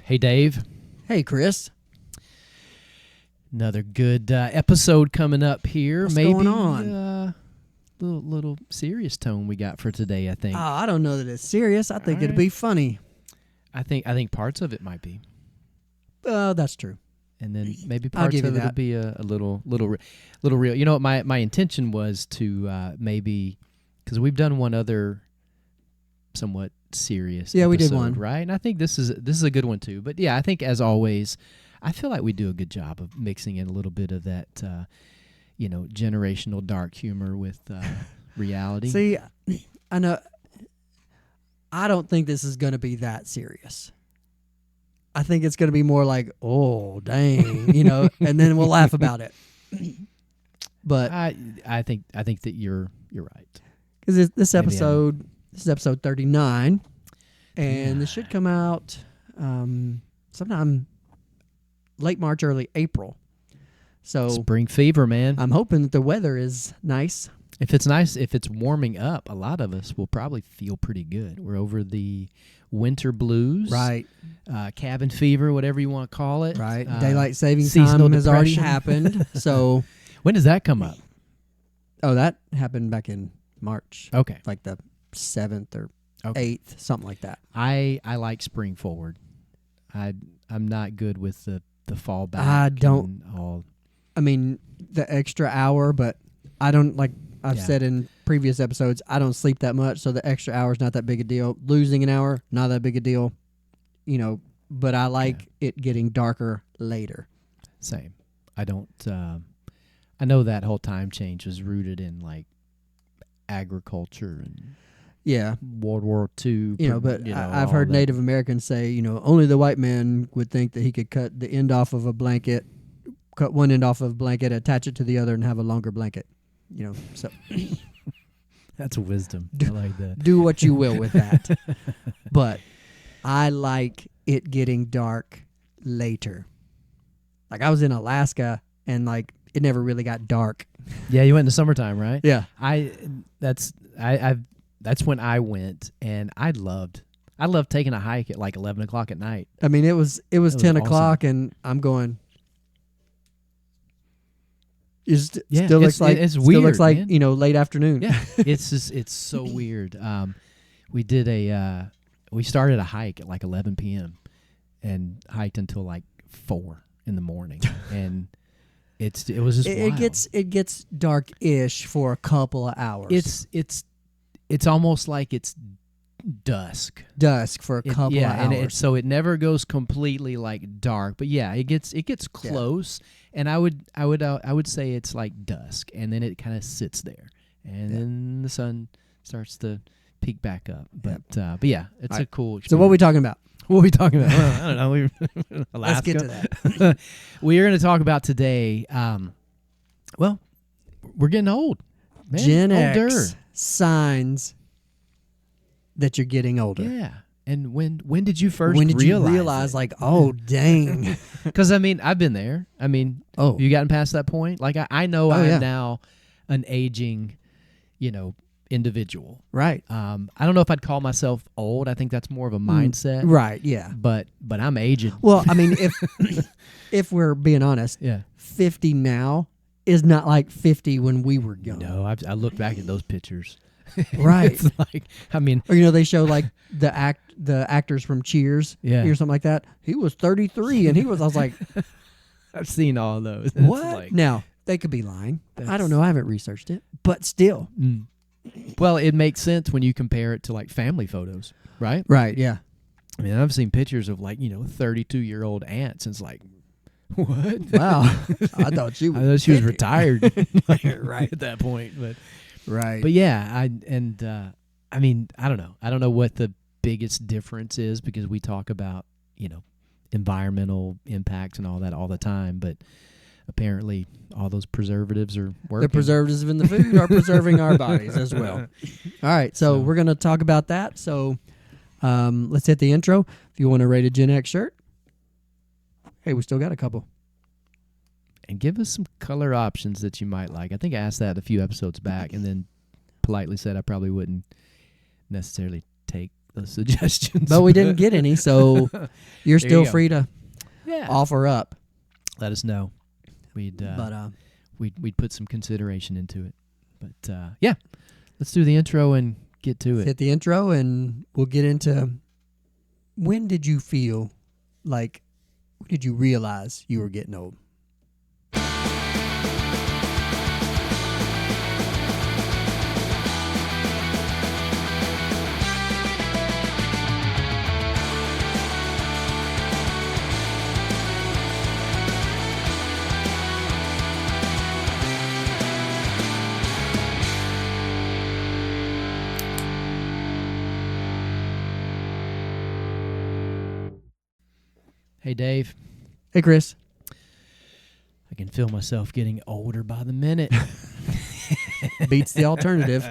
Hey, Dave. Hey, Chris. Another good episode coming up here. What's Maybe going on? little serious tone we got for today, I think. I don't know that it's serious. I think All it'll right. be funny. I think parts of it might be. That's true. And then maybe I'll parts give of you it will that. be a little real. You know what, my intention was to maybe, because we've done one other somewhat serious Yeah, we did episode, one. right? And I think this is a good one too. But yeah, I think as always, I feel like we do a good job of mixing in a little bit of that generational dark humor with reality. See, I know. I don't think this is going to be that serious. I think it's going to be more like, oh, dang, and then we'll laugh about it. But I think that you're right. because this Maybe episode, this is episode 39, and this should come out sometime late March, early April. So Spring fever, man. I'm hoping that the weather is nice. If it's nice, if it's warming up, a lot of us will probably feel pretty good. We're over the winter blues, Right. Cabin fever, whatever you want to call it. Right. Daylight savings seasonal time has already depression. happened. So, When does that come up? that happened back in March, Okay. like the 7th or Okay. 8th, something like that. I like spring forward. I'm not good with the fall back. I don't- and all. I mean, the extra hour, but I don't, like I've Yeah. said in previous episodes, I don't sleep that much, so the extra hour is not that big a deal. Losing an hour, not that big a deal, but I like it getting darker later. Same. I don't. I know that whole time change was rooted in like agriculture and Yeah. World War II. But I've all heard that. Native Americans say, only the white man would think that he could cut the end off of a blanket, cut one end off of a blanket, attach it to the other, and have a longer blanket. So That's wisdom. I like that. do what you will with that. But I like it getting dark later. Like I was in Alaska, and like it never really got dark. Yeah, you went in the summertime, right? Yeah. That's when I went, and I loved taking a hike at like 11 o'clock at night. I mean, it was was 10 awesome. o'clock, and I'm going. It Yeah, still looks like it's still weird, looks like man. late afternoon. Yeah, it's so weird. We did we started a hike at like 11 p.m. and hiked until like 4 in the morning, and it was just wild. It gets dark-ish for a couple of hours. It's almost like it's dusk. Dusk for a couple of hours. And so it never goes completely like dark, but yeah, it gets close. And I would say it's like dusk, and then it kind of sits there, and then the sun starts to peek back up. But yeah, it's All a cool experience. So what are we talking about? What are we talking about? Well, I don't know. Alaska. Let's get to that. We are going to talk about today. Well, we're getting old. Man, Gen older. X signs that you're getting older. Yeah. And when did you first When did you realize realize, like, oh, dang. Because, I mean, I've been there. I mean, Oh. have you gotten past that point? Like, I know I'm yeah. now an aging, individual. Right. I don't know if I'd call myself old. I think that's more of a mindset. Right, yeah. But I'm aged. Well, I mean, if we're being honest, Yeah. 50 now is not like 50 when we were young. No, I look back at those pictures. Right. It's like, I mean, Or they show like the actors from Cheers Yeah. or something like that. He was 33 and I was like, I've seen all of those. It's what? like- Now, they could be lying. I That's- don't know. I haven't researched it. But still. Well, it makes sense when you compare it to like family photos, right? Right, yeah. I mean, I've seen pictures of like 32-year-old aunts, and it's like, what? Wow. I thought she I was thought she was 50. retired, Right. at that point. Right. But yeah, I mean, I don't know. I don't know what the biggest difference is, because we talk about environmental impacts and all that all the time, but apparently all those preservatives are working. the preservatives in the food are preserving our bodies as well. All right, so we're going to talk about that. So let's hit the intro. If you want to rate a Gen X shirt, hey, we still got a couple. And give us some color options that you might like. I think I asked that a few episodes back, and then politely said I probably wouldn't necessarily take those suggestions. But we didn't get any, so you're still you go. free to Yeah. offer up. Let us know. We'd we'd put some consideration into it. But yeah, let's do the intro and get to it. Hit the intro, and we'll get into when did you feel like, when did you realize you were getting old? Hey, Dave. Hey, Chris. I can feel myself getting older by the minute. Beats the alternative.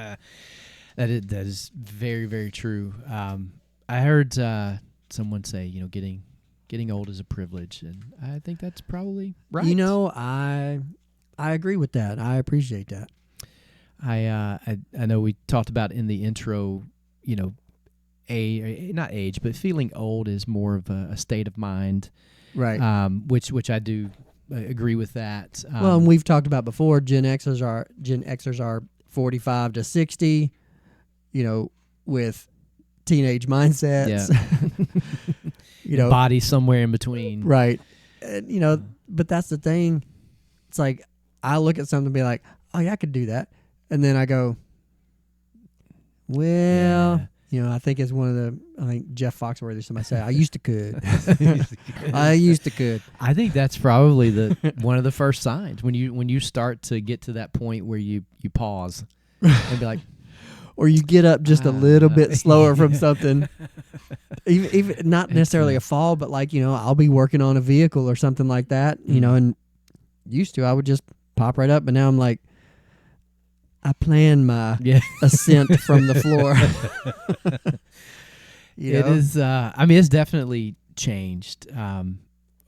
That is very, very true. I heard someone say, getting old is a privilege, and I think that's probably right. I agree with that. I appreciate that. I know we talked about in the intro, not age, but feeling old is more of a state of mind, Right. Which I do agree with that. Well, and we've talked about before, Gen Xers are 45 to 60, with teenage mindsets. Yeah. Body somewhere in between. Right. And, but that's the thing. It's like I look at something and be like, oh, yeah, I could do that. And then I go, well, I think it's I think Jeff Foxworthy, somebody said, I used to could. I used to could. I think that's probably one of the first signs when you start to get to that point where you pause and be like, or you get up just a little bit slower from something. Even not necessarily a fall, but I'll be working on a vehicle or something like that, and used to I would just pop right up, but now I'm like, I plan my ascent from the floor. It is. It's definitely changed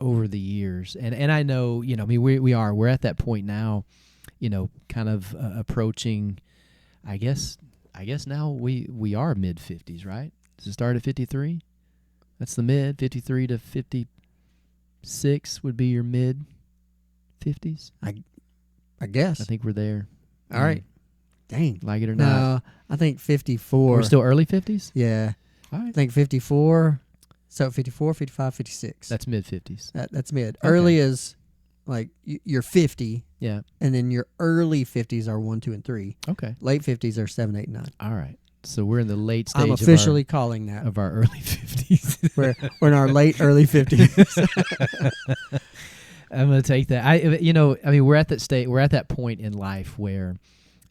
over the years, and I know we're at that point now, kind of approaching. I guess now we are mid-50s, right? Does it start at 53? That's the mid. 53 to 56 would be your mid-50s. I guess. I think we're there. All right. Dang. Like it or no, not. I think 54. We're still early 50s? Yeah. All right. I think 54. So 54, 55, 56. That's mid-50s. That's mid. Okay. Early is like you're 50. Yeah. And then your early 50s are 1, 2, and 3. Okay. Late 50s are 7, 8, and 9. All right. So we're in the late stage I'm officially calling that. of our early 50s. we're in our late early 50s. I'm going to take that. We're at that state. We're at that point in life where,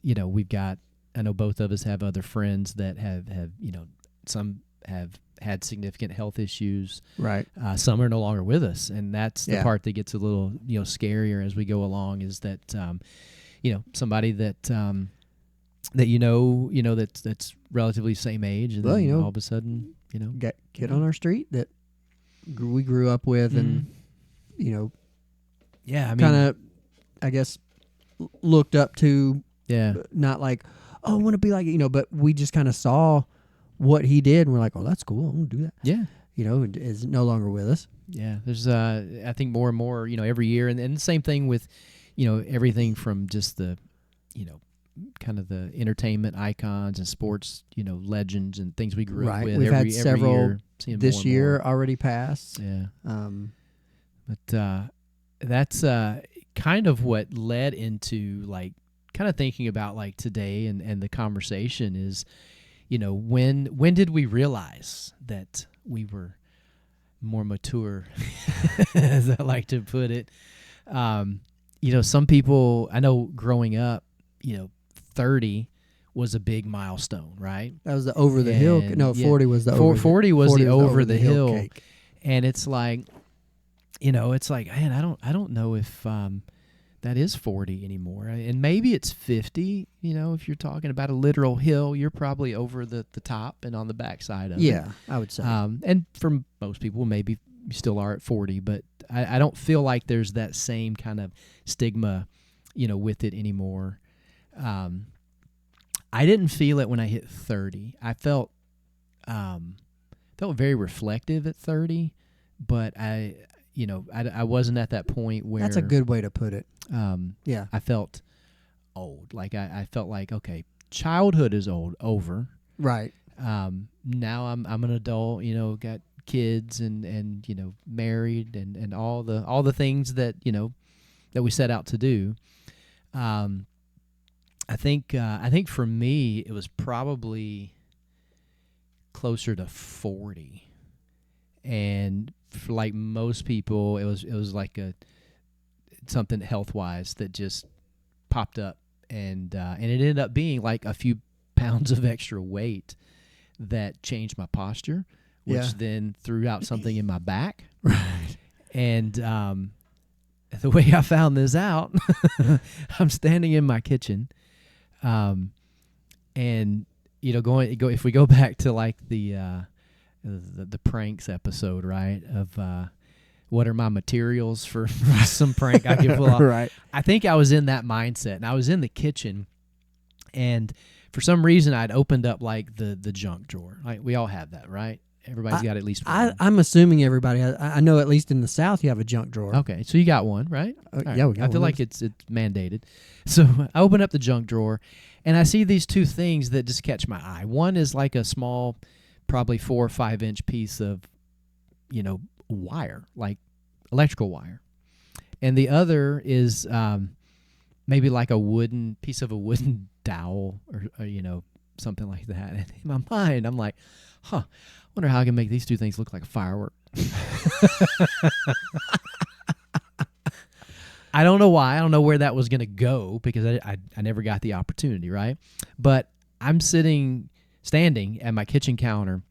we've got. I know both of us have other friends that have some have had significant health issues. Right. Some are no longer with us, and that's the Yeah. part that gets a little scarier as we go along. Is that somebody that that's relatively same age, and then all of a sudden Get on our street that we grew up with, and yeah, kind of, I guess, looked up to. Yeah. Not like, oh, I want to be like, but we just kind of saw what he did, and we're like, oh, that's cool. I'm going to do that. Yeah. Is no longer with us. Yeah. There's, I think more and more, every year. And the same thing with, everything from just the, kind of the entertainment icons and sports, legends and things we grew up with. We've had several year, seeing this more and year more. already passed. Yeah. But that's kind of what led into kind of thinking about today and the conversation is, when did we realize that we were more mature, as I like to put it. Some people, I know growing up, 30 was a big milestone, right? that was the over the hill. No, 40 was the over. 40 was the over the hill cake. And it's like, man, I don't know if that is 40 anymore. And maybe it's 50. If you're talking about a literal hill, you're probably over the top and on the backside of it. Yeah, I would say. And for most people, maybe you still are at 40, but I don't feel like there's that same kind of stigma, with it anymore. I didn't feel it when I hit 30. I felt felt very reflective at 30, but I wasn't at that point where That's a good way to put it. Yeah. I felt old. Like I felt like, okay, childhood is over. Right. Now I'm an adult, got kids and married and all the things that that we set out to do. I think for me it was probably closer to 40, and for like most people it was like something health wise that just popped up, and it ended up being like a few pounds of extra weight that changed my posture, which then threw out something in my back. Right. And the way I found this out, I'm standing in my kitchen, and if we go back to like the pranks episode, right, of what are my materials for some prank I can pull off. Right. I think I was in that mindset, and I was in the kitchen, and for some reason I'd opened up like the junk drawer. Like we all have that, right? Everybody's got at least one. I'm assuming everybody has. I know at least in the South you have a junk drawer. Okay, so you got one, right? Yeah, we got I feel one. like it's mandated. So I open up the junk drawer, and I see these two things that just catch my eye. One is like a small, probably 4 or 5 inch piece of, wire, like electrical wire, and the other is maybe like a wooden dowel or something like that. And in my mind, I'm like, wonder how I can make these two things look like a firework. I don't know why. I don't know where that was going to go because I never got the opportunity, right? But I'm standing at my kitchen counter,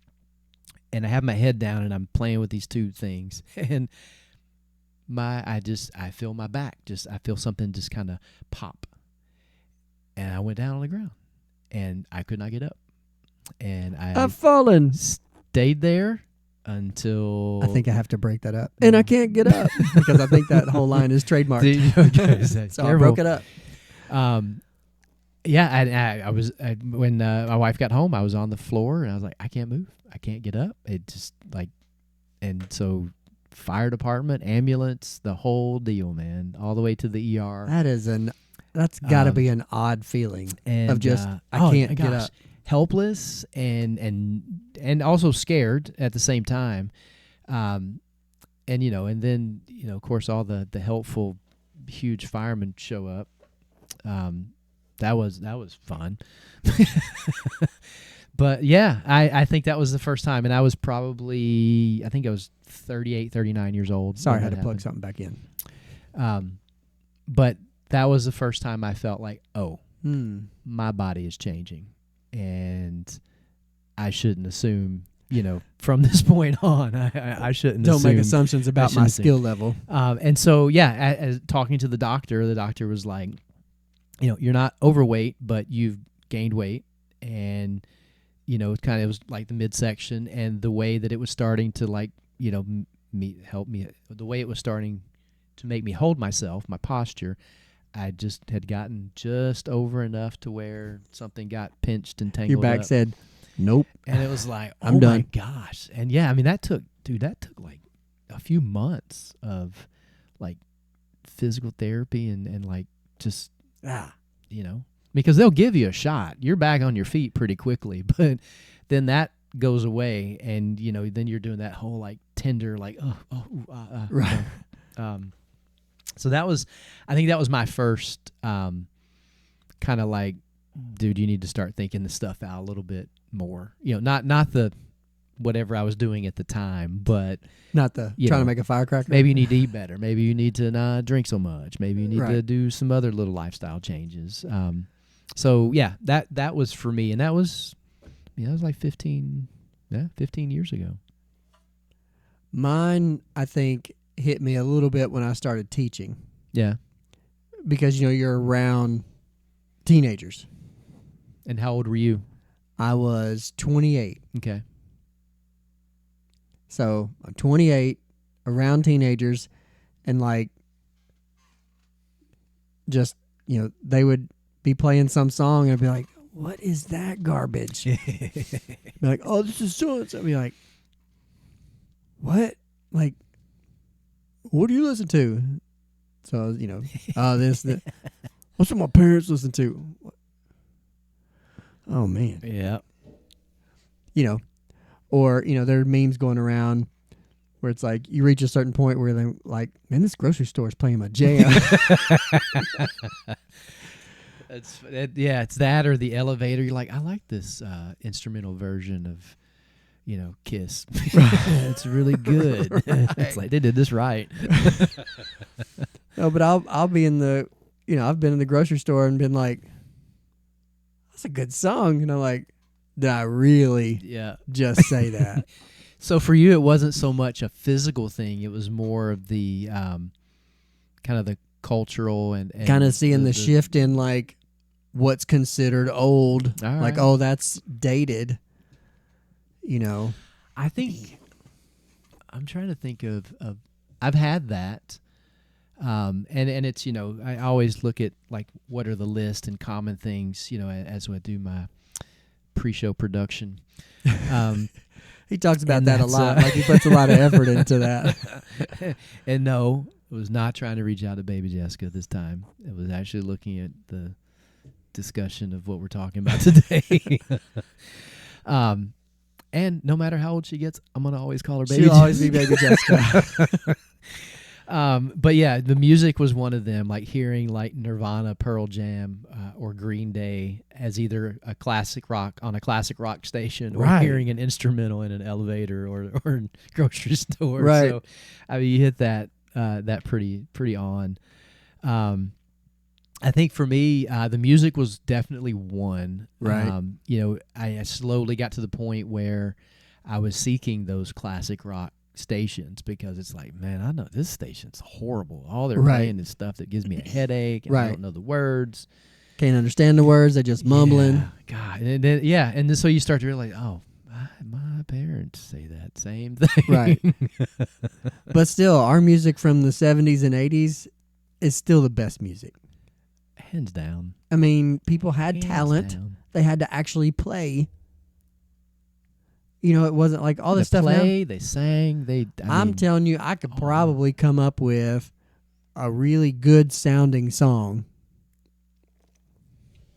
and I have my head down, and I'm playing with these two things, and I feel my back. I feel something just kind of pop, and I went down on the ground, and I could not get up, and I've fallen. Stayed there until I think I have to break that up, and I can't get up because I think that whole line is trademarked. Okay, so I broke it up. Yeah, I was when my wife got home, I was on the floor, and I was like, I can't move, I can't get up. It just and so fire department, ambulance, the whole deal, man, all the way to the ER. That's got to be an odd feeling of just I can't get up. Helpless and also scared at the same time, and then of course all the helpful huge firemen show up. That was fun. But yeah, I think that was the first time, and I was probably, I think I was 38, 39 years old. Sorry, I had to plug something back in. But that was the first time I felt like, my body is changing. And I shouldn't assume, from this point on, I shouldn't Don't assume. make assumptions about my skill level. And so, as talking to the doctor was like, you're not overweight, but you've gained weight. And, it was like the midsection, and the way that it was starting to help me, the way it was starting to make me hold myself, my posture, I just had gotten just over enough to where something got pinched and tangled Your back up. said, nope. And it was like, I'm done. My gosh. And yeah, I mean, that took like a few months of like physical therapy and like just, because they'll give you a shot. You're back on your feet pretty quickly, but then that goes away, and, then you're doing that whole like tender, like, right. So I think that was my first kind of like, dude, you need to start thinking this stuff out a little bit more. Not the whatever I was doing at the time, but not the trying to make a firecracker. Maybe you need to eat better. Maybe you need to not drink so much. Maybe you need to do some other little lifestyle changes. So yeah, that was for me, and that was like 15 years ago. Mine, I think, hit me a little bit when I started teaching. Yeah. Because, you're around teenagers. And how old were you? I was 28. Okay. So I'm 28, around teenagers, and like, just, they would be playing some song, and I'd be like, what is that garbage? Be like, oh, this is so and so. Be like, what? Like, what do you listen to? So, you know, this. What's what my parents listen to? Oh, man. Yeah. You know, or, you know, there are memes going around where it's like you reach a certain point where they're like, man, this grocery store is playing my jam. It's that or the elevator. You're like, I like this instrumental version of, you know, Kiss. It's really good. Right. It's like they did this right. No, but I'll be in the, you know, I've been in the grocery store and been like, that's a good song. And I'm like, did I really just say that? So for you, it wasn't so much a physical thing. It was more of the kind of the cultural and kind of seeing the shift in like what's considered old. All like, right. oh, that's dated. You know, I think I'm trying to think of I've had that. And it's, you know, I always look at like what are the list and common things, you know, as I do my pre-show production. He talks about that a lot. Like he puts a lot of effort into that. And no, I was not trying to reach out to Baby Jessica this time. It was actually looking at the discussion of what we're talking about today. And no matter how old she gets, I'm going to always call her Baby She'll Jessica. always be Baby Jessica. But yeah, the music was one of them, like hearing like Nirvana, Pearl Jam, or Green Day as either a classic rock on a classic rock station, or Right. hearing an instrumental in an elevator or grocery store. Right. So, I mean, you hit that pretty on. I think for me, the music was definitely one. Right. You know, I slowly got to the point where I was seeking those classic rock stations because it's like, man, I know this station's horrible. All they're Right. playing is stuff that gives me a headache. And I Right. don't know the words. Can't understand the words. They're just mumbling. Yeah, God. And then, and then so you start to realize, oh, my parents say that same thing. Right. But still, our music from the 70s and 80s is still the best music. Hands down. I mean, people had Hands talent. down. They had to actually play. You know, it wasn't like all this They stuff now. they sang, I'm telling you, I could probably come up with a really good sounding song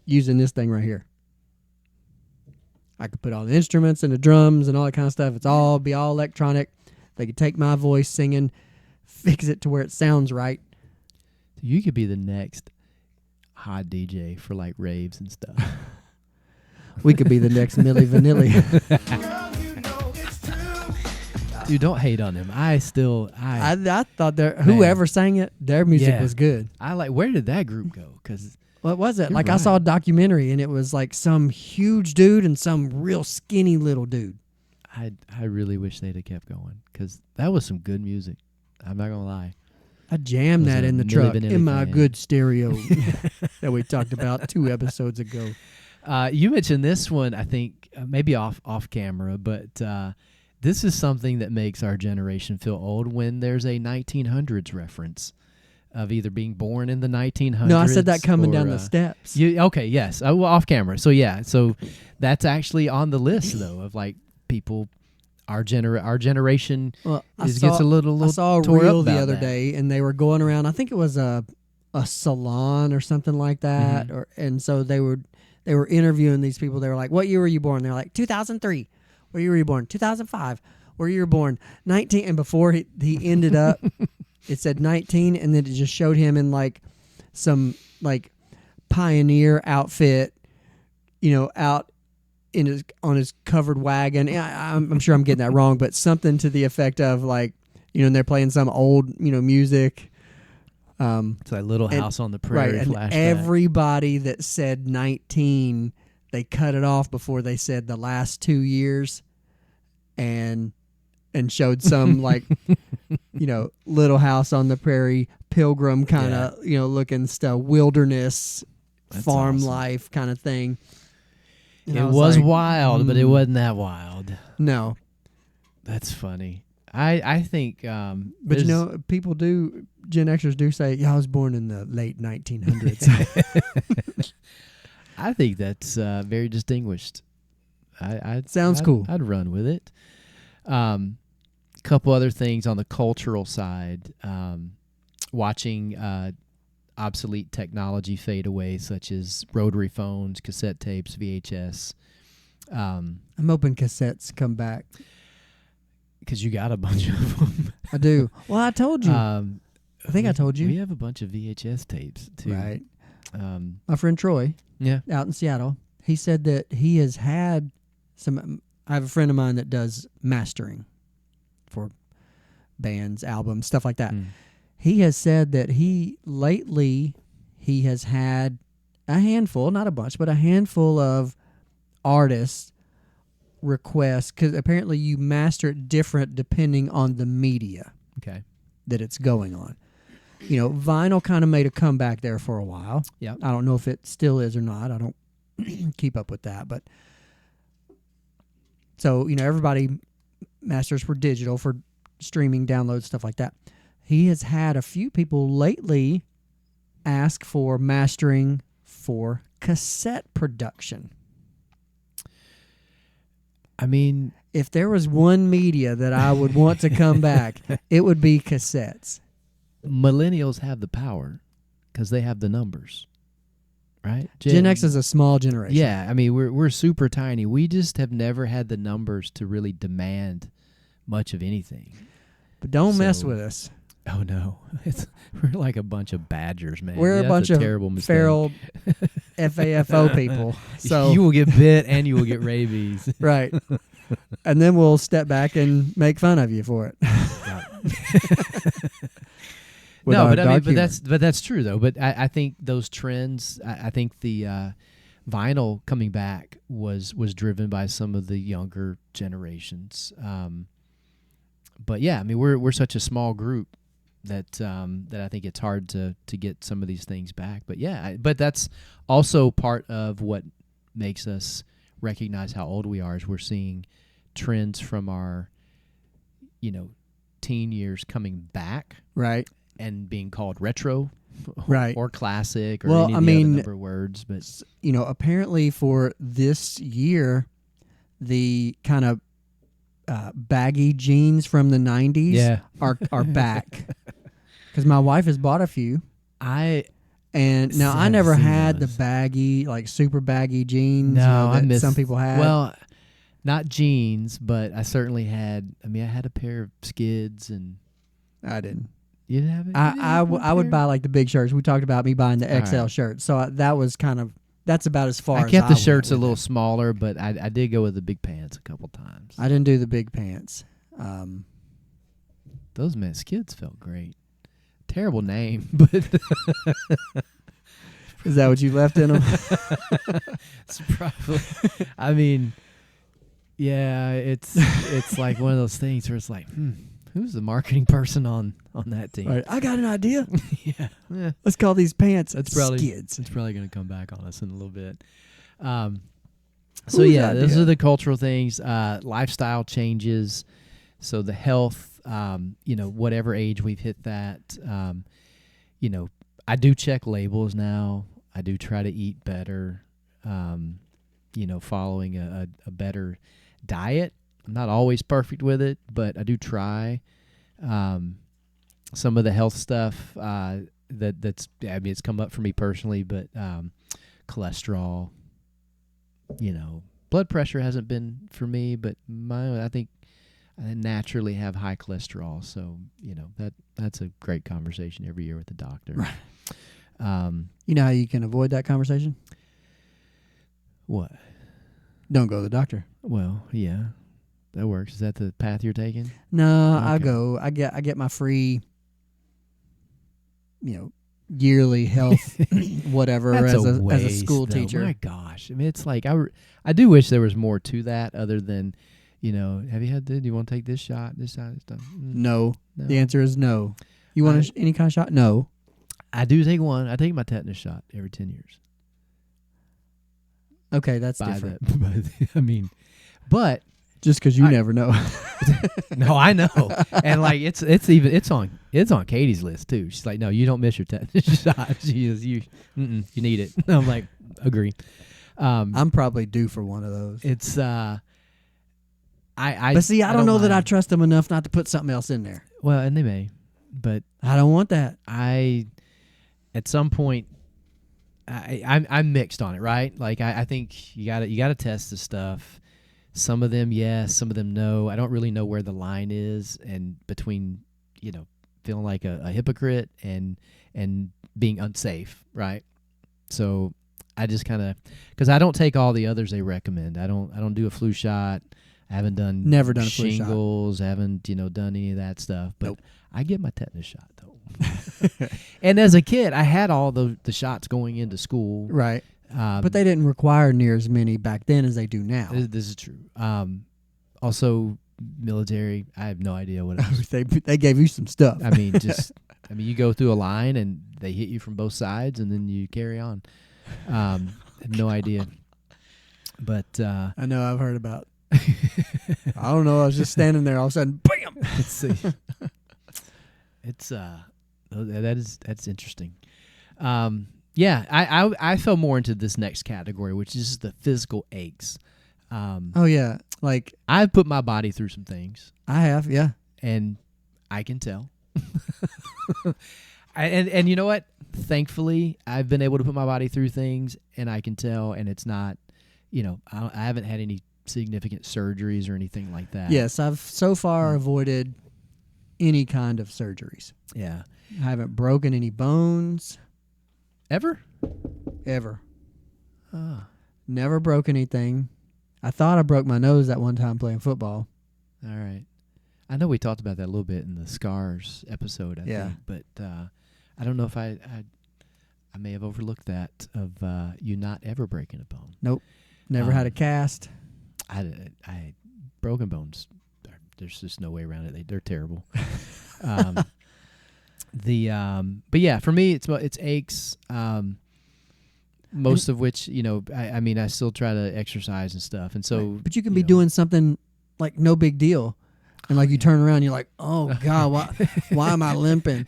using this thing right here. I could put all the instruments and the drums and all that kind of stuff. Be all electronic. They could take my voice singing, fix it to where it sounds right. You could be the next hot DJ for like raves and stuff. We could be the next Milli Vanilli. Dude, don't hate on him. I thought whoever sang it, their music Yeah. was good. I like, where did that group go? Because What was it? You're Like I right. saw a documentary and it was like some huge dude and some real skinny little dude. I really wish they'd have kept going because that was some good music. I'm not gonna lie. I jammed Was that a in the Milli truck Vanilli in my fan. good stereo that we talked about 2 episodes ago. You mentioned this one, I think maybe off camera, but this is something that makes our generation feel old when there's a 1900s reference of either being born in the 1900s. No, I said that coming or, down the steps. Okay, yes, well, off camera. So yeah, so that's actually on the list though of like people. Our generation Well, gets a little I saw a tore reel up the about other that. day, and they were going around. I think it was a salon or something like that, Mhm. and so they were interviewing these people. They were like, "What year were you born?" They're like, 2003. Where year were you born? 2005. Where you were born? 19. And before he ended up, it said 19, and then it just showed him in like some like pioneer outfit, you know, out on his covered wagon. I'm sure I'm getting that wrong, but something to the effect of like, you know, and they're playing some old, you know, music. It's like Little House on the Prairie Right, and flashback. everybody that said 19, they cut it off before they said the last 2 years, and showed some like, you know, Little House on the Prairie, Pilgrim kind of, you know, looking stuff, wilderness, That's farm awesome. life kind of thing. And It I was like, wild, but it wasn't that wild. No, That's funny. I think, but you know, people do. Gen Xers do say, "Yeah, I was born in the late 1900s." I think that's very distinguished. Sounds cool. I'd run with it. Couple other things on the cultural side. Watching obsolete technology fade away, such as rotary phones, cassette tapes, VHS. I'm hoping cassettes come back. Because you got a bunch of them. I do. Well, I told you. I think I told you. We have a bunch of VHS tapes, too. Right. My friend Troy, out in Seattle, he said that he has had some. I have a friend of mine that does mastering for bands, albums, stuff like that. He has said that he has had a handful, not a bunch, but a handful of artists requests, because apparently you master it different depending on the media that it's going on. Vinyl kind of made a comeback there for a while. Yeah, I don't know if it still is or not. I don't keep up with that, but so everybody masters for digital, for streaming, downloads, stuff like that. He has had a few people lately ask for mastering for cassette production. I mean, if there was one media that I would want to come back, it would be cassettes. Millennials have the power because they have the numbers, right? Gen X is a small generation. Yeah, I mean, we're super tiny. We just have never had the numbers to really demand much of anything. But don't mess with us. Oh, no. We're like a bunch of badgers, man. We're a bunch of terrible feral FAFO people. So you will get bit and you will get rabies. Right. And then we'll step back and make fun of you for it. No, but that's true though. But I think those trends. I think the vinyl coming back was driven by some of the younger generations. But yeah, I mean we're such a small group that I think it's hard to get some of these things back. But yeah, but that's also part of what makes us recognize how old we are. Is we're seeing trends from our teen years coming back, right, and being called retro, right, or classic, or well, any of the other number of words. But apparently for this year, the kind of baggy jeans from the 90s are back. Because my wife has bought a few. I never had the baggy, like super baggy jeans that some people had. Well, not jeans, but I certainly had. I mean, I had a pair of skids, and I didn't. You didn't have it? I would buy like the big shirts. We talked about me buying the XL shirts. So that was that's about as far as I kept the shirts a little smaller, but I did go with the big pants a couple times. I didn't do the big pants. Those skids felt great. Terrible name, but is that what you left in them? It's probably. I mean, yeah, it's like one of those things where it's like, who's the marketing person on that team? Right. I got an idea. Yeah. Let's call these pants skids. It's probably going to come back on us in a little bit. So yeah, those are the cultural things. Lifestyle changes. So the health, whatever age we've hit that, I do check labels now. I do try to eat better, following a better diet. I'm not always perfect with it, but I do try. Some of the health stuff it's come up for me personally, but cholesterol, blood pressure hasn't been for me, but I think I naturally have high cholesterol, so that's a great conversation every year with the doctor. Right. You know how you can avoid that conversation? What? Don't go to the doctor. Well, yeah. That works. Is that the path you're taking? No, okay. I get my free, yearly health whatever as a school teacher. My gosh, I mean, it's like I do wish there was more to that other than, have you had do you want to take this shot, this stuff? No. The answer is no. You want any kind of shot? No. I do take one. I take my tetanus shot every 10 years. Okay, that's different. But. Just because you never know. No, I know, and like it's on Katie's list too. She's like, no, you don't miss your tetanus shot. You need it. I'm like, agree. I'm probably due for one of those. It's but see, I don't know that I mind. trust them enough not to put something else in there. Well, and they may, but I don't want that. At some point, I'm mixed on it, right? Like I think you gotta test the stuff. Some of them yes, some of them no. I don't really know where the line is, and between feeling like a hypocrite and being unsafe, right? So I just kind of, because I don't take all the others they recommend. I don't do a flu shot. I haven't Never done a flu shot. shingles. I haven't done any of that stuff. But Nope. I get my tetanus shot though. And as a kid, I had all the shots going into school. Right. But they didn't require near as many back then as they do now. This is true. Also, military. I have no idea what it was. They gave you some stuff. I mean, you go through a line and they hit you from both sides, and then you carry on. I have no idea. But I know I've heard about. I don't know. I was just standing there. All of a sudden, bam! let's see. It's that's interesting. Yeah, I fell more into this next category, which is the physical aches. Oh yeah, like I've put my body through some things, I have. Yeah, and I can tell. And you know what? Thankfully, I've been able to put my body through things, and I can tell, and it's not, I haven't had any significant surgeries or anything like that. yes, I've so far avoided any kind of surgeries. Yeah. I haven't broken any bones Ever? ever. Ah. Never broke anything. I thought I broke my nose that one time playing football. All right. I know we talked about that a little bit in the scars episode, I think, but I don't know if I may have overlooked that of you not ever breaking a bone. Nope. Never had a cast. I broken bones. There's just no way around it. They're terrible. But yeah, for me, it's aches. Most of which, I mean, I still try to exercise and stuff, and so. But you can be doing something like no big deal, and like you turn around, and you're like, oh God, why am I limping?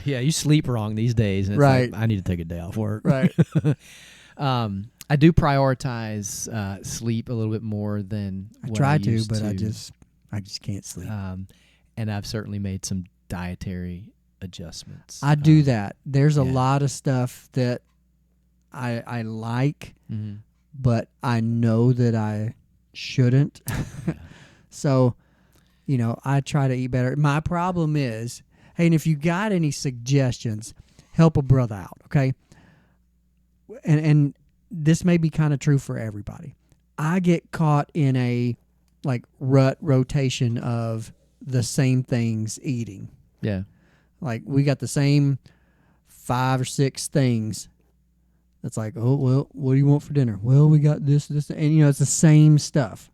You sleep wrong these days, and it's right. like, I need to take a day off work. Right. I do prioritize sleep a little bit more than I what try I to, used but to. I just can't sleep. And I've certainly made some dietary adjustments. I do that. There's a yeah. lot of stuff that I like, mm-hmm. but I know that I shouldn't. Yeah. So, I try to eat better. My problem is, hey, and if you got any suggestions, help a brother out, okay? And this may be kind of true for everybody. I get caught in a rut rotation of the same things eating. Yeah. Like we got the same 5 or 6 things. That's like, oh, well, what do you want for dinner? Well, we got this, and it's the same stuff.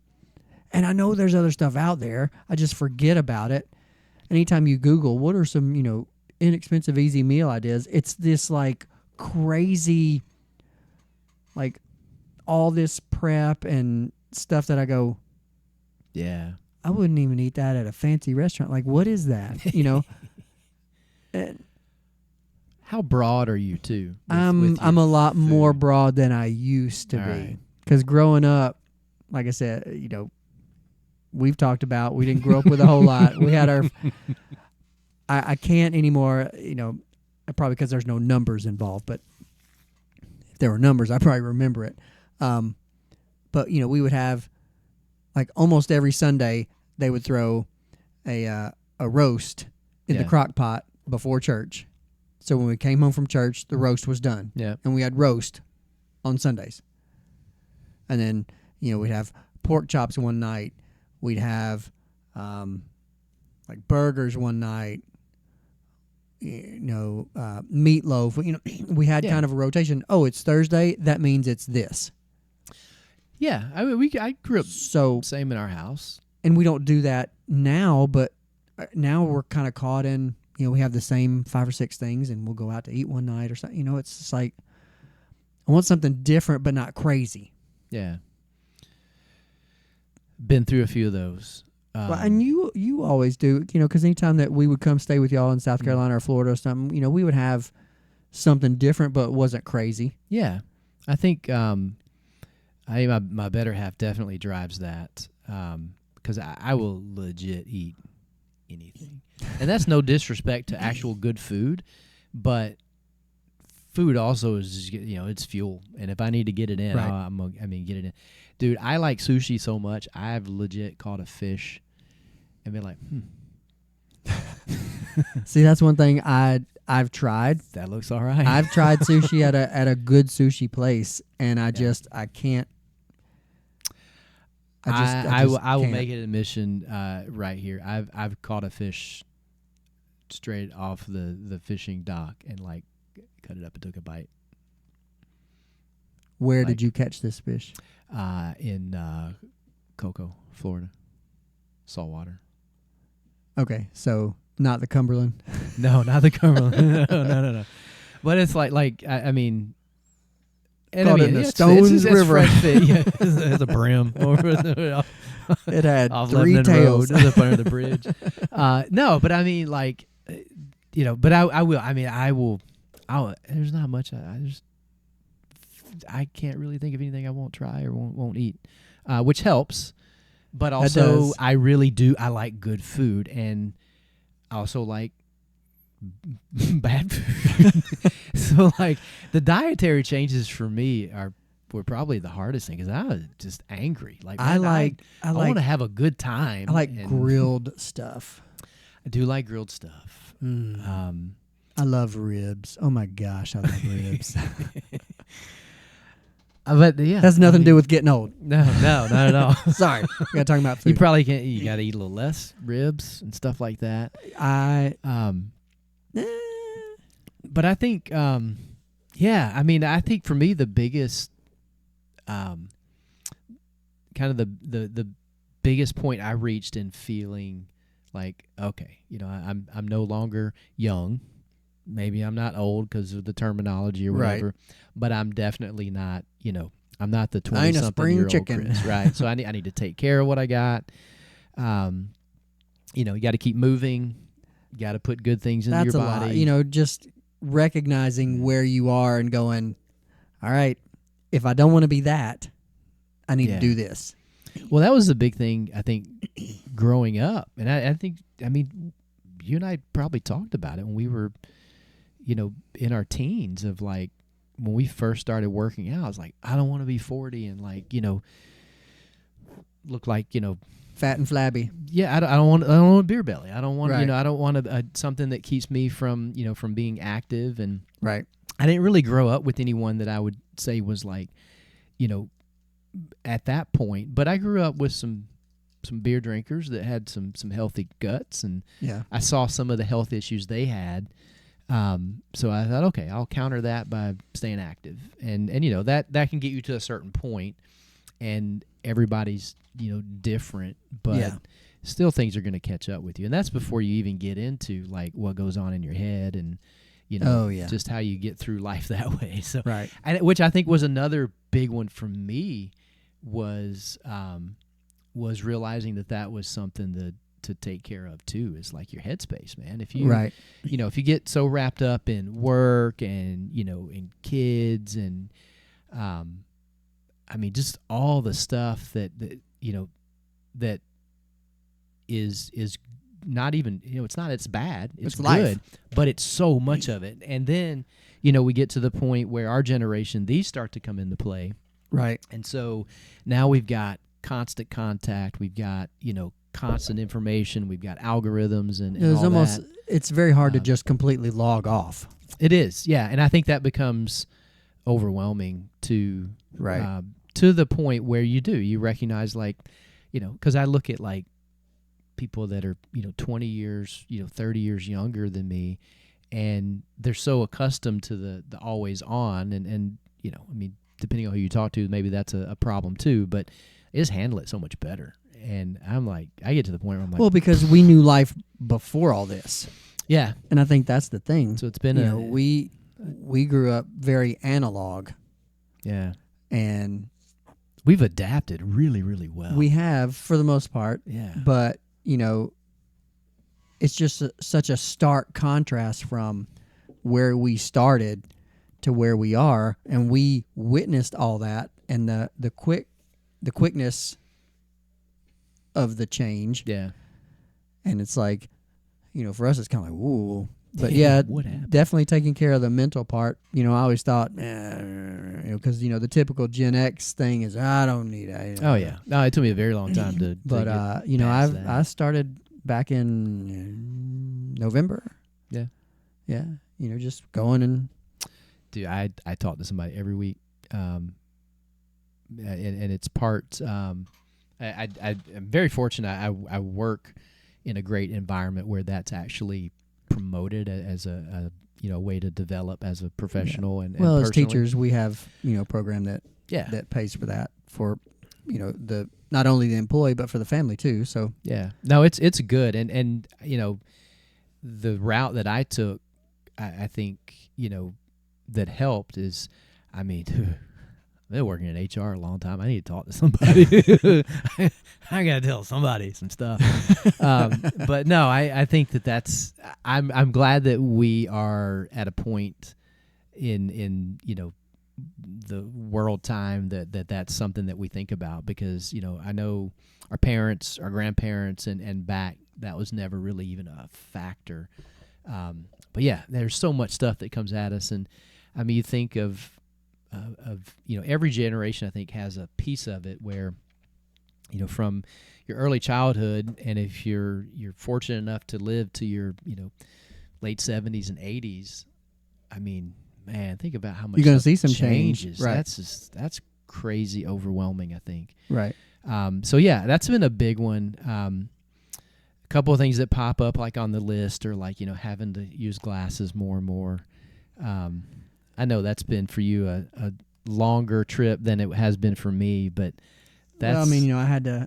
And I know there's other stuff out there. I just forget about it. Anytime you Google, what are some, inexpensive, easy meal ideas? It's this crazy, all this prep and stuff that I go, Yeah. I wouldn't even eat that at a fancy restaurant. Like, what is that? And How broad are you too? I'm a lot more broad than I used to All be. right. Because growing up, like I said, we've talked about, we didn't grow up with a whole lot. We had our, I can't anymore, probably because there's no numbers involved, but if there were numbers, I probably remember it. But, we would have, almost every Sunday, they would throw a roast in the crock pot before church. So when we came home from church, the roast was done. Yeah. And we had roast on Sundays. And then, we'd have pork chops one night. We'd have burgers one night. Meatloaf. We had kind of a rotation. Oh, it's Thursday. That means it's this. Yeah. I mean, I grew up so same in our house. And we don't do that now, but now we're kind of caught in, we have the same 5 or 6 things, and we'll go out to eat one night or something. It's just like, I want something different but not crazy. Yeah. been through a few of those. Well, and you always do, because anytime that we would come stay with y'all in South Carolina or Florida or something, we would have something different, but it wasn't crazy. Yeah, I think my better half definitely drives that, because I will legit eat anything, and that's no disrespect to actual good food, but food also is it's fuel, and if I need to get it in, right. Get it in. Dude, I like sushi so much. I've legit caught a fish and been like, See, that's one thing I've tried. that looks all right. I've tried sushi at a good sushi place, and I can't. I will make it a mission right here. I've caught a fish straight off the fishing dock and like cut it up and took a bite. Where did you catch this fish? In Cocoa, Florida, saltwater. Okay, so not the Cumberland. No, not the Cumberland. no. But it's like I mean. And Caught in the Stones River. It's a brim. It had off 3 Lebanon tails. Road, up under the bridge. No, but I mean, like, but I will. I mean, I will. There's not much. I can't really think of anything I won't try or won't eat, which helps. But also, I really do. I like good food, and I also like bad food. So like the dietary changes for me were probably the hardest thing because I was just angry. Like I want to have a good time. I like grilled stuff. I do like grilled stuff. I love ribs. Oh my gosh, I love ribs. But yeah, has nothing to do with getting old. No, not at all. Sorry, we got talking about food. You probably can't. You got to eat a little less ribs and stuff like that. But I think, I mean, I think for me the biggest, kind of the biggest point I reached in feeling like, okay, I'm no longer young. Maybe I'm not old because of the terminology or whatever, right. But I'm definitely not, I'm not the 20-something I ain't a spring year old chicken. Chris, right? So I need to take care of what I got. You got to keep moving. You got to put good things into your body. Lot. Just recognizing where you are and going, all right, if I don't want to be that, I need to do this. Well, that was the big thing, I think, growing up. And I think, you and I probably talked about it when we were, in our teens of like, when we first started working out, I was like, I don't want to be 40 and like, look like, fat and flabby. Yeah, I don't want a beer belly. I don't want, right. I don't want something that keeps me from, from being active. And right. I didn't really grow up with anyone that I would say was like, at that point. But I grew up with some beer drinkers that had some healthy guts, and I saw some of the health issues they had. So I thought, okay, I'll counter that by staying active, and that can get you to a certain point, and everybody's different, but still things are going to catch up with you, and that's before you even get into like what goes on in your head and just how you get through life that way. So right, which I think was another big one for me was realizing that was something to take care of too, is like your headspace, man. If you if you get so wrapped up in work and in kids and just all the stuff that is not even it's bad, it's good life. But it's so much of it. And then we get to the point where our generation, these start to come into play, right? And so now we've got constant contact, we've got constant information, we've got algorithms and all that. It's very hard to just completely log off. It is, yeah. And I think that becomes overwhelming to the point where you recognize, like, because I look at like people that are 20 years 30 years younger than me, and they're so accustomed to the always on, and depending on who you talk to, maybe that's a problem too, but they just handle it so much better. And I'm like, I get to the point where I'm like, well, because we knew life before all this. Yeah. And I think that's the thing. So it's been we grew up very analog. Yeah. And we've adapted really, really well. We have, for the most part. Yeah. But, it's just such a stark contrast from where we started to where we are, and we witnessed all that, and the quickness of the change. Yeah. And it's like, for us, it's kind of like, ooh. But what happened? definitely taking care of the mental part. I always thought, because the typical Gen X thing is, I don't need it. Oh yeah, no, it took me a very long time to. But I started back in November. Yeah. Yeah, just going and. Dude, I talk to somebody every week, and it's part. I'm very fortunate. I work in a great environment where that's actually promoted as a way to develop as a professional and well, as personally. teachers we have a program that pays for that for the not only the employee but for the family too. So yeah, no, it's good, and the route that I took, I think that helped is, I've been working in HR a long time. I need to talk to somebody. I got to tell somebody some stuff. But no, I think that's. I'm glad that we are at a point in the world time that's something that we think about, because I know our parents, our grandparents, and back, that was never really even a factor. But yeah, there's so much stuff that comes at us, and you think of every generation, I think, has a piece of it where from your early childhood, and if you're fortunate enough to live to your late 70s and 80s, man, think about how much you're going to see some changes. Change, right? That's crazy overwhelming, I think. Right. So yeah, that's been a big one. A couple of things that pop up like on the list are like having to use glasses more and more. I know that's been for you a longer trip than it has been for me, but that's. Well,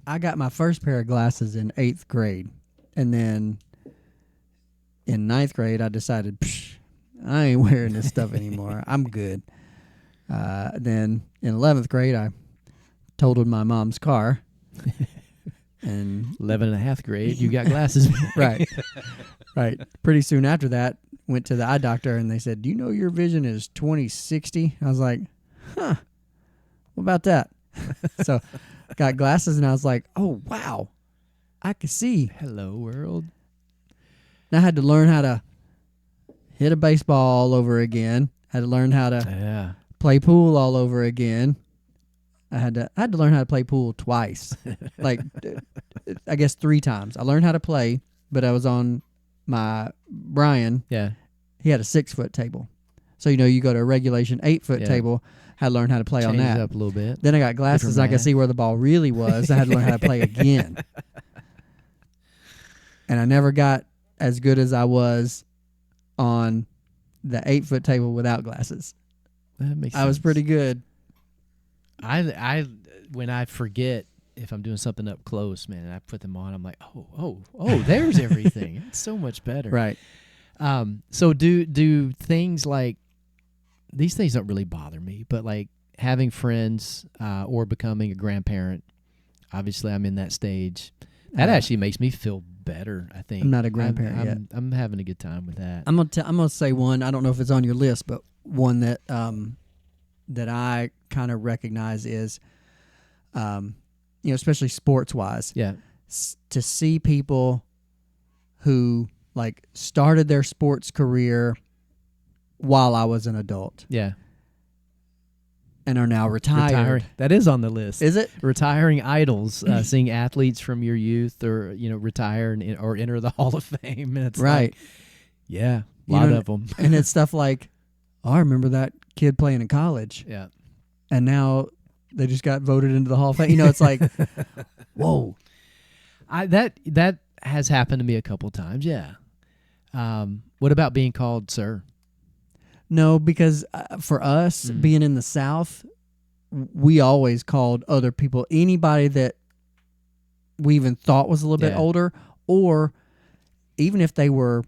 I got my first pair of glasses in 8th grade, and then in 9th grade I decided, I ain't wearing this stuff anymore. I'm good. Then in 11th grade I totaled my mom's car. And 11 and a half grade, you got glasses. Right. Pretty soon after that, went to the eye doctor, and they said, do you know your vision is 20/60? I was like, what about that? So got glasses, and I was like, oh, wow, I can see. Hello, world. And I had to learn how to hit a baseball all over again. Had to learn how to play pool all over again. I had to learn how to play pool twice, like I guess 3 times. I learned how to play, but I was on my Brian. Yeah, he had a 6-foot table, so you go to a regulation 8-foot table. Had to learn how to play on that. Change it up a little bit. Then I got glasses, and I could see where the ball really was. I had to learn how to play again, and I never got as good as I was on the 8-foot table without glasses. That makes sense. I was pretty good. I when I forget if I'm doing something up close, man, and I put them on, I'm like, oh, there's everything. It's so much better. Right. So do things like these things don't really bother me, but like having friends or becoming a grandparent, obviously I'm in that stage. That actually makes me feel better, I think. I'm not a grandparent yet. I'm having a good time with that. I'm gonna say one. I don't know if it's on your list, but one that that I kind of recognize is, especially sports wise. Yeah. To see people who like started their sports career while I was an adult. Yeah. And are now retired. Retiring. That is on the list. Is it? Retiring idols, seeing athletes from your youth or, retire or enter the Hall of Fame. And it's right. Like, yeah, a lot of them. And it's stuff like, I remember that kid playing in college. Yeah. And now they just got voted into the Hall of Fame. It's like, whoa. That has happened to me a couple times, yeah. What about being called sir? No, because for us, being in the South, we always called other people, anybody that we even thought was a little bit older, or even if they were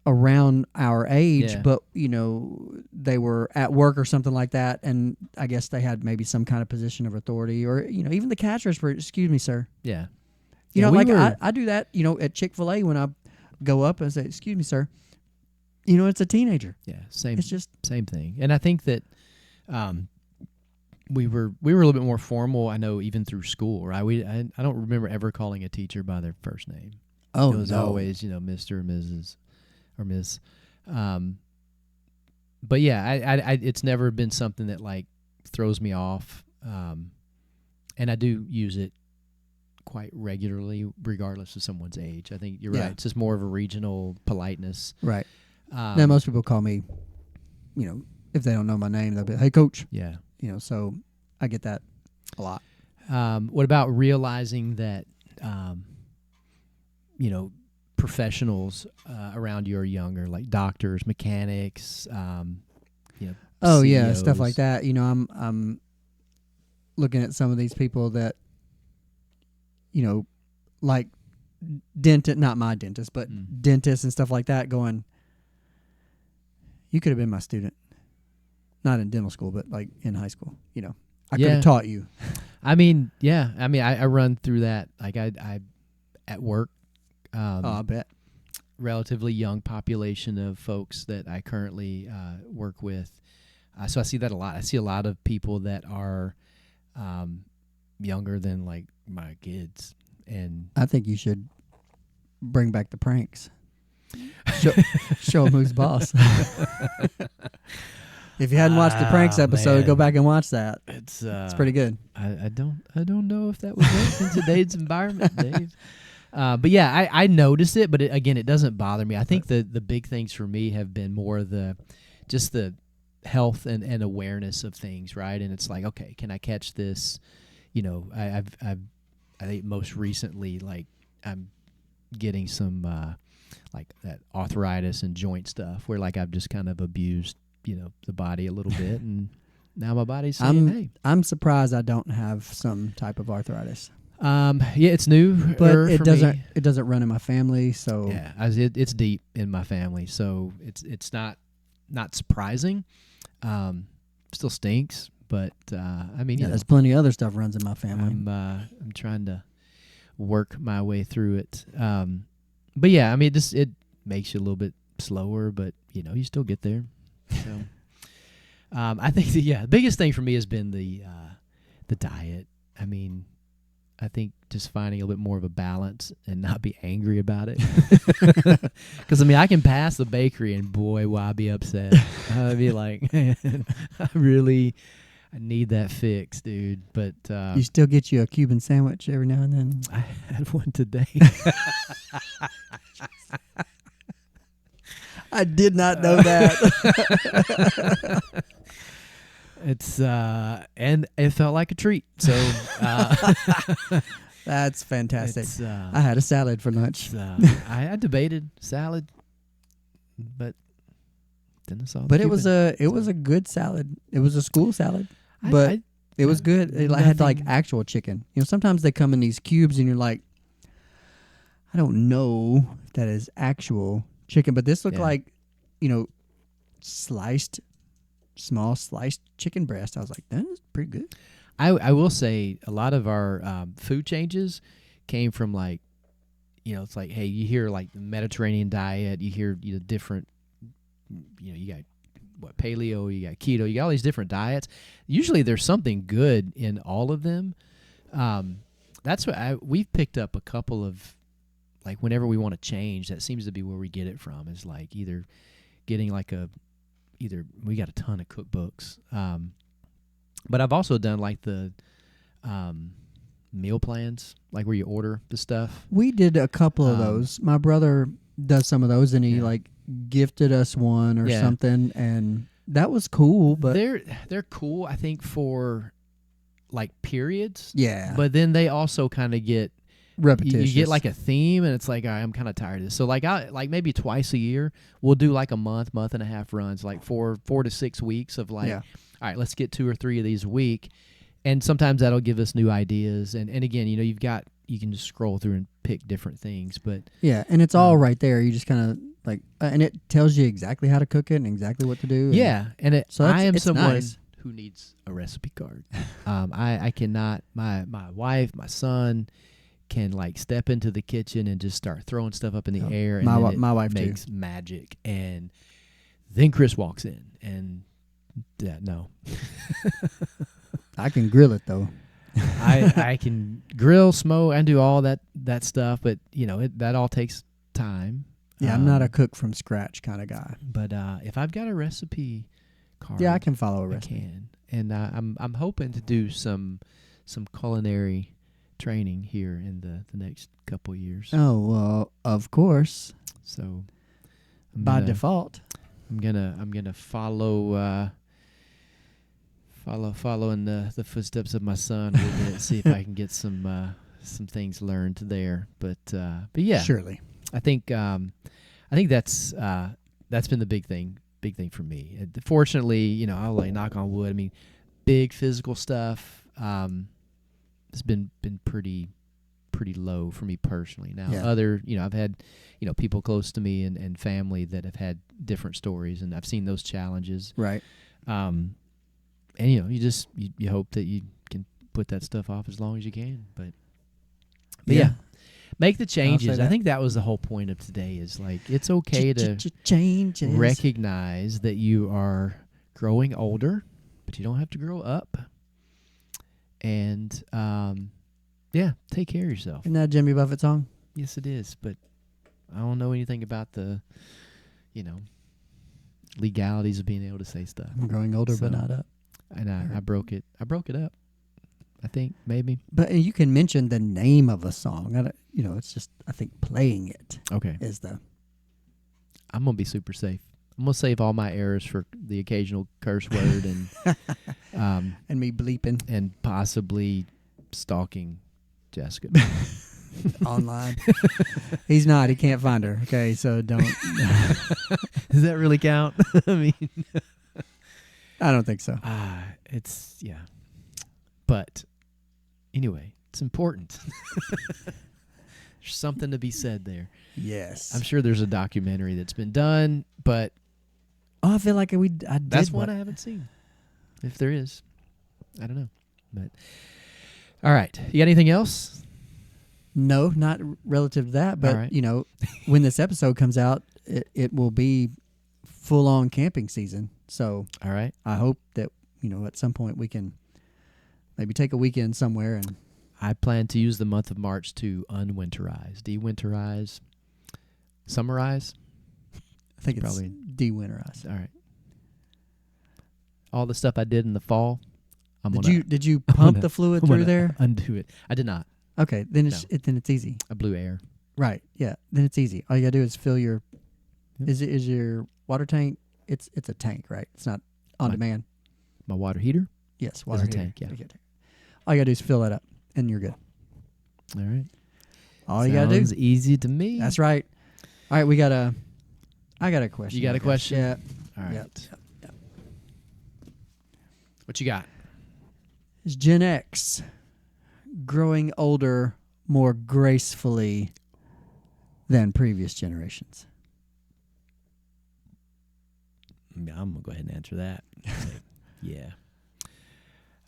around our age, Yeah. but they were at work or something like that, and I guess they had maybe some kind of position of authority, or even the cashiers were, "Excuse me, sir." Yeah. You know, we like were, I do that, at Chick-fil-A when I go up and say, "Excuse me, sir." It's a teenager. yeah, same It's just same thing. And I think that we were a little bit more formal. I know even through school, right? I don't remember ever calling a teacher by their first name. oh It was no. always Mr. or Mrs. or Miss. But yeah, I it's never been something that like throws me off. And I do use it quite regularly, regardless of someone's age. I think you're Yeah. right. It's just more of a regional politeness. Right. Now most people call me, if they don't know my name, they'll be, "Hey, coach." Yeah. So I get that a lot. What about realizing that, professionals around you are younger, like doctors, mechanics, Oh yeah, stuff like CEOs? that. I'm looking at some of these people that, like dentist, not my dentist, but dentists and stuff like that, going, "You could have been my student, not in dental school, but like in high school. I could Yeah. have taught you." I mean, yeah. I mean, I run through that. Like I at work, I bet. relatively young population of folks that I currently work with. So I see that a lot. I see a lot of people that are younger than like my kids. And I think you should bring back the pranks. Show 'em who's boss. If you hadn't watched the pranks episode, man. go back and watch that. it's pretty good. I don't know if that would work in today's environment, Dave. But yeah, I notice it, but it doesn't bother me. I think the big things for me have been more the health and awareness of things, right? And it's like, okay, can I catch this? I think most recently, like I'm getting some like that arthritis and joint stuff, where like I've just kind of abused the body a little bit, and now my body's saying, hey. I'm surprised I don't have some type of arthritis. Yeah, it's new, But for it doesn't me. it doesn't run in my family, so Yeah, it's deep in my family, so it's not surprising. Still stinks, but I mean, there's plenty of other stuff runs in my family. I'm trying to work my way through it. But yeah, I mean, it makes you a little bit slower, but you still get there. So, I think the biggest thing for me has been the diet. I mean, I think just finding a little bit more of a balance and not be angry about it. Because I mean, I can pass the bakery and boy, will I be upset. I'd be like, man, I need that fix, dude. But You still get you a Cuban sandwich every now and then. I had one today. I did not know that. It's and it felt like a treat. So That's fantastic. it's, I had a salad for lunch. I debated salad, but then I saw. But it was a good salad. It was a school salad, I- but I- it was good. It had like nothing- actual chicken. Sometimes they come in these cubes, and you're like, I don't know if that is actual chicken, but this looked Yeah. like, small sliced chicken breast. I was like, that is pretty good. I will say a lot of our food changes came from like, it's like, hey, you hear like the Mediterranean diet, you hear different, you got what paleo, you got keto, you got all these different diets. Usually there's something good in all of them. That's what we've picked up a couple of, like whenever we want to change, that seems to be where we get it from. Is like either getting like we got a ton of cookbooks. But I've also done like the meal plans, like where you order the stuff. We did a couple of those. My brother does some of those, and he Yeah. like gifted us one or Yeah. something, and that was cool. But they're cool, I think, for like periods. yeah, But then they also kind of get repetitious. you get like a theme, and it's like, all right, I'm kind of tired of this. So like maybe twice a year we'll do like a month and a half runs, like 4 to 6 weeks of like, Yeah. all right, let's get 2 or 3 of these a week. And sometimes that'll give us new ideas. And again, you've got you can just scroll through and pick different things. But Yeah, and it's all right there. You just kind of like, and it tells you exactly how to cook it and exactly what to do. And yeah, and so I am it's someone nice. who needs a recipe card. I cannot. My wife, my son can like step into the kitchen and just start throwing stuff up in the Oh, air, and my then wa- it my wife too. makes magic. And then Chris walks in, and no, I can grill it though. I can grill, smoke, and do all that stuff, but that all takes time. Yeah, I'm not a cook from scratch kind of guy. But if I've got a recipe card, Yeah, I can follow a I recipe. can, and I'm hoping to do some culinary training here in the next couple years. Oh well, of course. So By default, I'm gonna following the footsteps of my son a little bit, see if I can get some things learned there. But yeah, surely. I think that's been the big thing for me. Fortunately, I'll like knock on wood. I mean, big physical stuff has been pretty low for me personally. Now, Yeah. other I've had people close to me and family that have had different stories, and I've seen those challenges. Right. And you hope that you can put that stuff off as long as you can. But yeah. Make the changes. I think that was the whole point of today is like it's okay to changes. recognize that you are growing older, but you don't have to grow up. And take care of yourself. Isn't that a Jimmy Buffett song? Yes, it is, but I don't know anything about the legalities of being able to say stuff. I'm growing older, but not up. And I broke it up. I think maybe. But you can mention the name of a song. It's just I think playing it Okay. is the. I'm gonna be super safe. I'm gonna save all my errors for the occasional curse word and and me bleeping and possibly stalking Jessica online. He's not. He can't find her. Okay, so don't. Does that really count? I mean, I don't think so. it's but anyway, it's important. There's something to be said there. Yes, I'm sure there's a documentary that's been done, but I feel like I did. that's one I haven't seen. If there is, I don't know. But all right, you got anything else? No, not relative to that. But All right. When this episode comes out, it will be full on camping season. So All right. I hope that at some point we can maybe take a weekend somewhere and. I plan to use the month of March to unwinterize, dewinterize, summarize. I think it's Probably- de-winterize. All right. All the stuff I did in the fall, Did you pump the fluid through there? Undo it. I did not. Okay, then it's easy. I blew air. Right. Yeah. Then it's easy. All you gotta do is fill your. Yep. Is your water tank? It's a tank, right? It's not on demand. My water heater. Yes, water a heater. tank, yeah. Okay. All you gotta do is fill that up, and you're good. All right. All you gotta do. Sounds easy to me. That's right. All right, I got a question. You got a question? Yeah. All right. Yep. What you got? Is Gen X growing older more gracefully than previous generations? Yeah, I'm gonna go ahead and answer that. Yeah.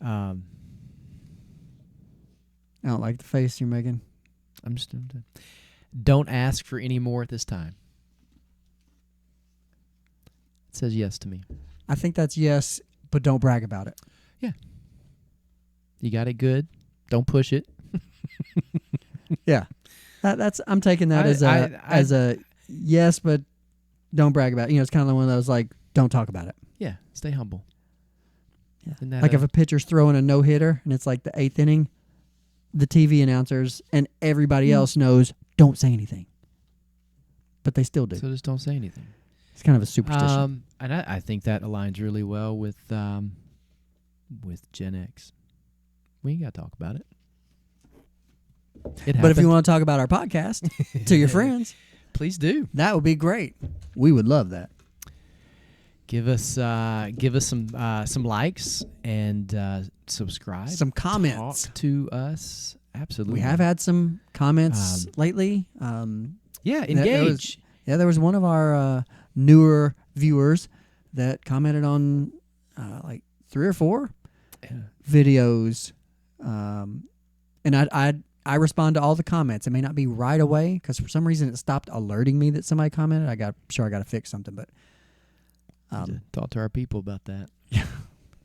I don't like the face you're making. I'm just don't ask for any more at this time. It says yes to me. I think that's yes, but don't brag about it. You got it good. Don't push it. Yeah, I'm taking that as a yes, but don't brag about it. It's kind of one of those like don't talk about it. Yeah, stay humble. Yeah. Isn't that Like if a pitcher's throwing a no hitter and it's like the 8th inning, the TV announcers and everybody else knows don't say anything, but they still do. So just don't say anything. It's kind of a superstition. And I think that aligns really well with Gen X. We ain't got to talk about it. But if you want to talk about our podcast to your friends, please do. that would be great. We would love that. Give us some likes and subscribe. Some comments. Talk to us Absolutely. We have had some comments lately. Yeah, engage. There was one of our newer viewers that commented on like 3 or 4 videos, and I respond to all the comments. It may not be right away because for some reason it stopped alerting me that somebody commented. I got to fix something, but talk to our people about that.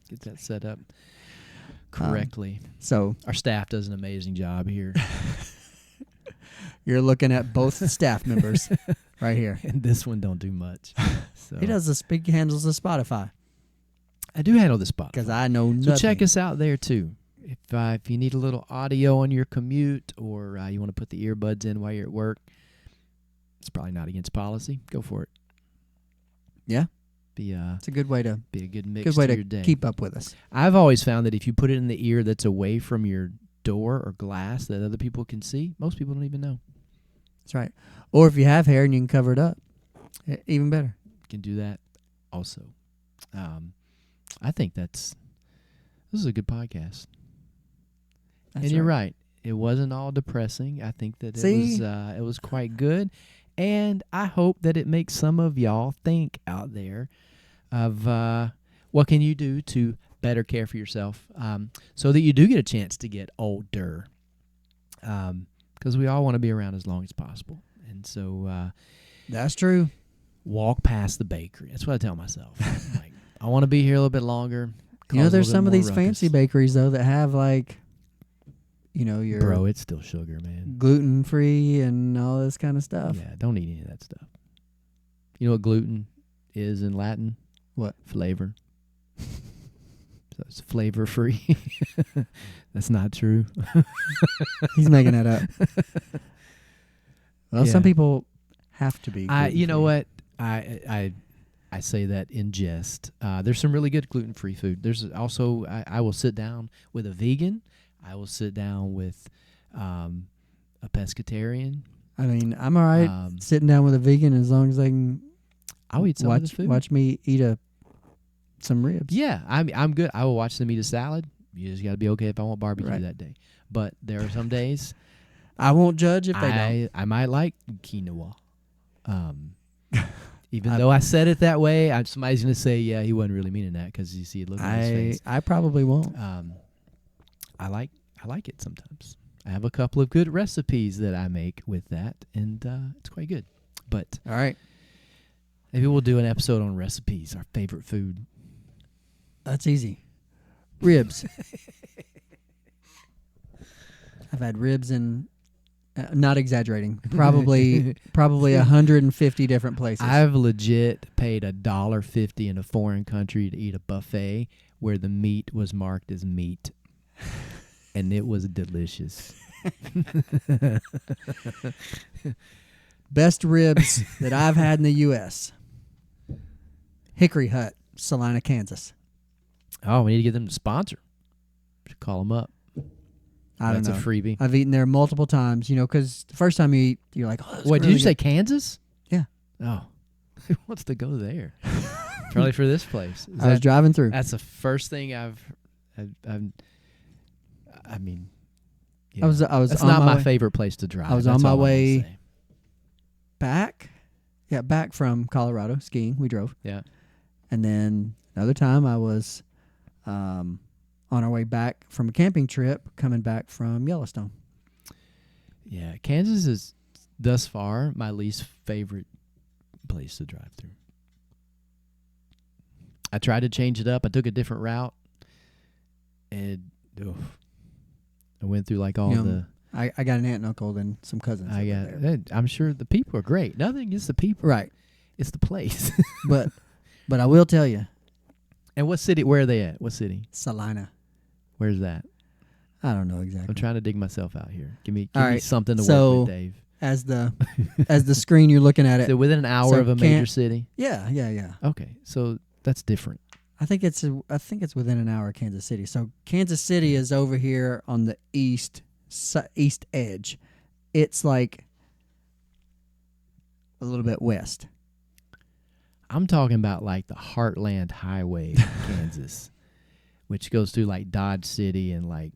Get that set up correctly. So our staff does an amazing job here. You're looking at both staff members right here, and this one don't do much. So. He handles the Spotify. I do handle the Spotify because I know nothing. So check us out there too. If you need a little audio on your commute, or you want to put the earbuds in while you're at work, it's probably not against policy. Go for it. Yeah, it's a good way to be a good mix to your day. Keep up with us. I've always found that if you put it in the ear that's away from your door or glass that other people can see, most people don't even know. That's right. Or if you have hair and you can cover it up, even better. You can do that also. I think this is a good podcast. That's and you're right. It wasn't all depressing. I think that it was quite good. And I hope that it makes some of y'all think out there of what can you do to better care for yourself so that you do get a chance to get older. Because we all want to be around as long as possible. And so that's true. Walk past the bakery. That's what I tell myself. Like, I want to be here a little bit longer. There's some of these fancy bakeries, though, that have, like, your... Bro, it's still sugar, man. Gluten-free and all this kind of stuff. Yeah, don't eat any of that stuff. You know what gluten is in Latin? What? Flavor. So it's flavor-free. That's not true. He's making that up. Well, some people have to be gluten-free. You know what? I say that in jest. There's some really good gluten-free food. There's also, I will sit down with a vegan. I will sit down with a pescatarian. I mean, I'm all right sitting down with a vegan as long as they can I'll eat some of the food. Watch me eat some ribs. Yeah, I'm good. I will watch them eat a salad. You just got to be okay if I want barbecue that day. But there are some days I won't judge if they don't. I might like quinoa. Even though I said it that way, somebody's going to say, yeah, he wasn't really meaning that because you see it looking at his face. I probably won't. I like it sometimes. I have a couple of good recipes that I make with that, and it's quite good. But all right, maybe we'll do an episode on recipes, our favorite food. That's easy. Ribs. I've had ribs in, not exaggerating, probably 150 different places. I've legit paid $1.50 in a foreign country to eat a buffet where the meat was marked as meat. And it was delicious. Best ribs that I've had in the U.S. Hickory Hut, Salina, Kansas. Oh, we need to get them to sponsor. Should call them up. I don't know. That's a freebie. I've eaten there multiple times, because the first time you eat, you're like, oh, wait, did you say Kansas? Yeah. Oh. Who wants to go there? Probably for this place. I was driving through. That's the first thing I mean, yeah. I was. That's on not my way. favorite place to drive. I was on my way back. Yeah, back from Colorado skiing. We drove. Yeah, and then another time I was on our way back from a camping trip, coming back from Yellowstone. Yeah, Kansas is thus far my least favorite place to drive through. I tried to change it up. I took a different route, and I went through like all the. I got an aunt and uncle and some cousins. I'm sure the people are great. Nothing against the people. Right. It's the place. but I will tell you. And what city? Where are they at? What city? Salina. Where's that? I don't know exactly. I'm trying to dig myself out here. Give me something to work with, Dave. As the screen you're looking at it. So within an hour of a major city? Yeah. Okay, so that's different. I think it's within an hour of Kansas City. So Kansas City is over here on the east edge. It's like a little bit west. I'm talking about like the Heartland Highway of Kansas, which goes through like Dodge City and like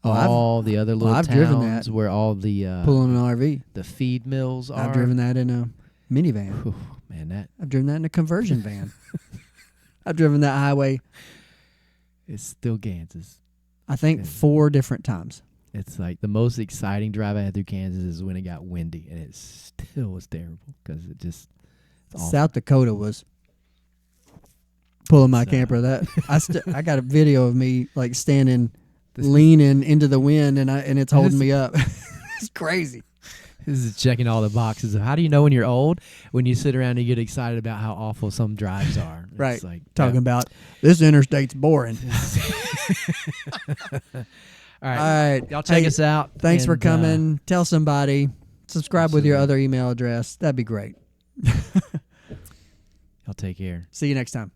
Oh, all the other little I've towns driven that. where all the Pulling an RV. the feed mills are. I've driven that in a minivan. Whew, man, that I've driven that in a conversion van. I've driven that highway, is still Kansas. I think, 4 different times. It's like the most exciting drive I had through Kansas is when it got windy, and it still was terrible because it's awful. South Dakota was pulling my camper. That I got a video of me like standing, leaning into the wind, and it's holding me up. It's crazy. This is checking all the boxes of how do you know when you're old? When you sit around and you get excited about how awful some drives are. Right. It's like, talking about this interstate's boring. All right. All right. Y'all check us out. Thanks for coming. Tell somebody. Subscribe with your other email address. That'd be great. Y'all take care. See you next time.